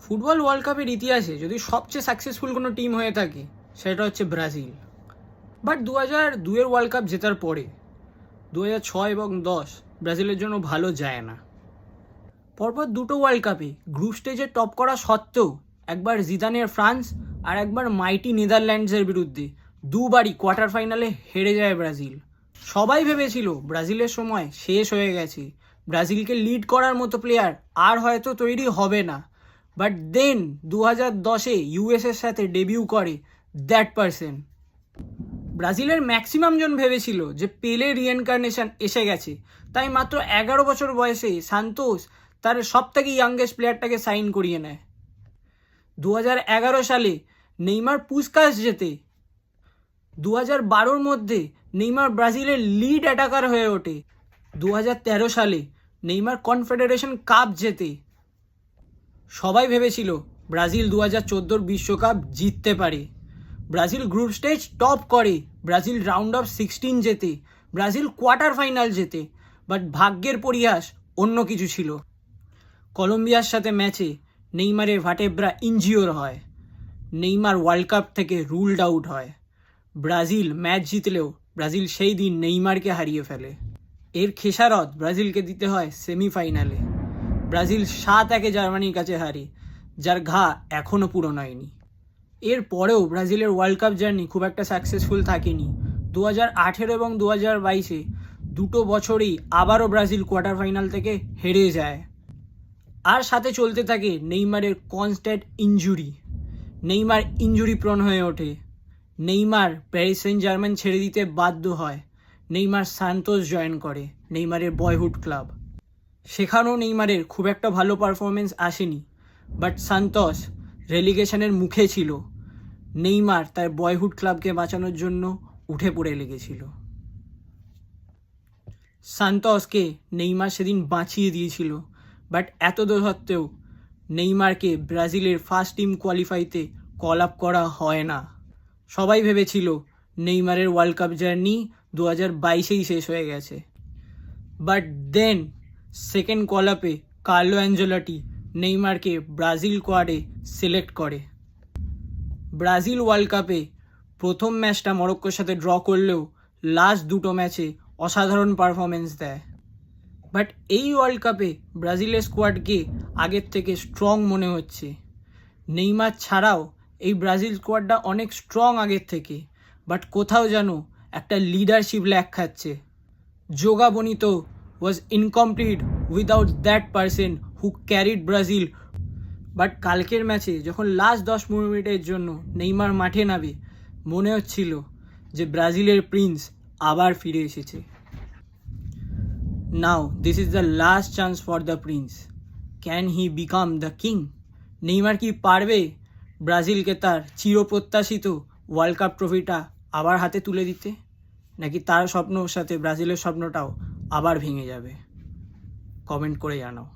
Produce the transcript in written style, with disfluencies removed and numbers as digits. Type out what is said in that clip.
Football world কাপের ইতিহাসে যদি সবচেয়ে সাকসেসফুল কোনো টিম হয়ে থাকে সেটা হচ্ছে ব্রাজিল। বাট 2002-এর ওয়ার্ল্ড কাপ জেতার পরে 2006 এবং 10 ব্রাজিলের জন্য ভালো যায় না। পরপর দুটো ওয়ার্ল্ড কাপে গ্রুপ স্টেজে টপ করা সত্ত্বেও একবার জিদানের ফ্রান্স আর একবার মাইটি নেদারল্যান্ডসের বিরুদ্ধে দুবারই কোয়ার্টার ফাইনালে হেরে যায় ব্রাজিল। সবাই ভেবেছিল ব্রাজিলের সময় শেষ হয়ে গেছে, ব্রাজিলকে লিড করার মতো প্লেয়ার আর হয়তো তৈরি হবে না। বাট দেন 2010-এ ইউএসের সাথে ডেবিউ করে দ্যাট পারসন। ব্রাজিলের ম্যাক্সিমাম জন ভেবেছিল যে পেলে রিএনকার্নেশন এসে গেছে, তাই মাত্র 11 বছর বয়সে সান্তোস তার সব থেকে ইয়াংগেস্ট প্লেয়ারটাকে সাইন করিয়ে নেয়। 2011 সালে নেইমার পুসকাস জেতে। 2012-র মধ্যে নেইমার ব্রাজিলের লিড অ্যাটাকার হয়ে ওঠে। 2013 সালে নেইমার কনফেডারেশন কাপ জেতে। সবাই ভেবেছিল ব্রাজিল 2014-র বিশ্বকাপ জিততে পারে। ব্রাজিল গ্রুপ স্টেজ টপ করে, ব্রাজিল রাউন্ড অফ 16 জেতে, ব্রাজিল কোয়ার্টার ফাইনাল জেতে। বাট ভাগ্যের পরিহাস অন্য কিছু ছিল। কলম্বিয়ার সাথে ম্যাচে নেইমারের ভার্টেব্রা ইনজিওর হয়। নেইমার ওয়ার্ল্ড কাপ থেকে রুলড আউট হয়। ব্রাজিল ম্যাচ জিতলেও ব্রাজিল সেই দিন নেইমারকে হারিয়ে ফেলে। এর খেসারত ব্রাজিলকে দিতে হয় সেমিফাইনালে। ব্রাজিল 7-1 জার্মানির কাছে হারে, যার ঘা এখনও পুরনো হয়নি। এর পরেও ব্রাজিলের ওয়ার্ল্ড কাপ জার্নি খুব একটা সাকসেসফুল থাকেনি। 2018 এবং 2022-এ দুটো বছরেই আবারও ব্রাজিল কোয়ার্টার ফাইনাল থেকে হেরে যায়। আর সাথে চলতে থাকে নেইমারের constant injury. Neymar injury prawn হয়ে ওঠে। নেইমার প্যারিস সেন্ট জার্মান ছেড়ে দিতে বাধ্য হয়। নেইমার সান্তোস জয়েন করে, নেইমারের বয়হুড ক্লাব। সেখানেও নেইমারের খুব একটা ভালো পারফরমেন্স আসেনি। বাট সান্তোস রেলিগেশনের মুখে ছিল। নেইমার তার বয়হুড ক্লাবকে বাঁচানোর জন্য উঠে পড়ে লেগেছিল। সান্তোসকে নেইমার সেদিন বাঁচিয়ে দিয়েছিল। বাট এত সত্ত্বেও নেইমারকে ব্রাজিলের ফার্স্ট টিম কোয়ালিফাইতে কল আপ করা হয় না। সবাই ভেবেছিল নেইমারের ওয়ার্ল্ড কাপ জার্নি 2022-এই শেষ হয়ে গেছে। বাট দেন সেকেন্ড কল আপে কার্লো অ্যাঞ্জেলোটি নেইমারকে ব্রাজিল কোয়াডে সিলেক্ট করে। ব্রাজিল ওয়ার্ল্ড কাপে প্রথম ম্যাচটা মরক্কোর সাথে ড্র করলেও লাস্ট দুটো ম্যাচে অসাধারণ পারফরমেন্স দেয়। বাট এই ওয়ার্ল্ড কাপে ব্রাজিলের স্কোয়াডকে আগের থেকে স্ট্রং মনে হচ্ছে। নেইমার ছাড়াও এই ব্রাজিল স্কোয়াডটা অনেক স্ট্রং আগের থেকে। বাট কোথাও যেন একটা লিডারশিপ ল্যাক খাচ্ছে। জোগা বনিতো was incomplete without that person who carried Brazil. But কালকের ম্যাচে যখন লাস্ট 10 মিনিটের জন্য নেইমার মাঠে নামে, মনে হচ্ছিল যে ব্রাজিলের প্রিন্স আবার ফিরে এসেছে। Now this is the last chance for the prince. Can he become the king? Neymar কি পারবে ব্রাজিলকে তার চিরপ্রত্যাশিত ওয়ার্ল্ড কাপ ট্রফিটা আবার হাতে তুলে দিতে, নাকি তার স্বপ্নর সাথে ব্রাজিলের স্বপ্নটাও আবার ভেঙে যাবে? কমেন্ট করে জানাও।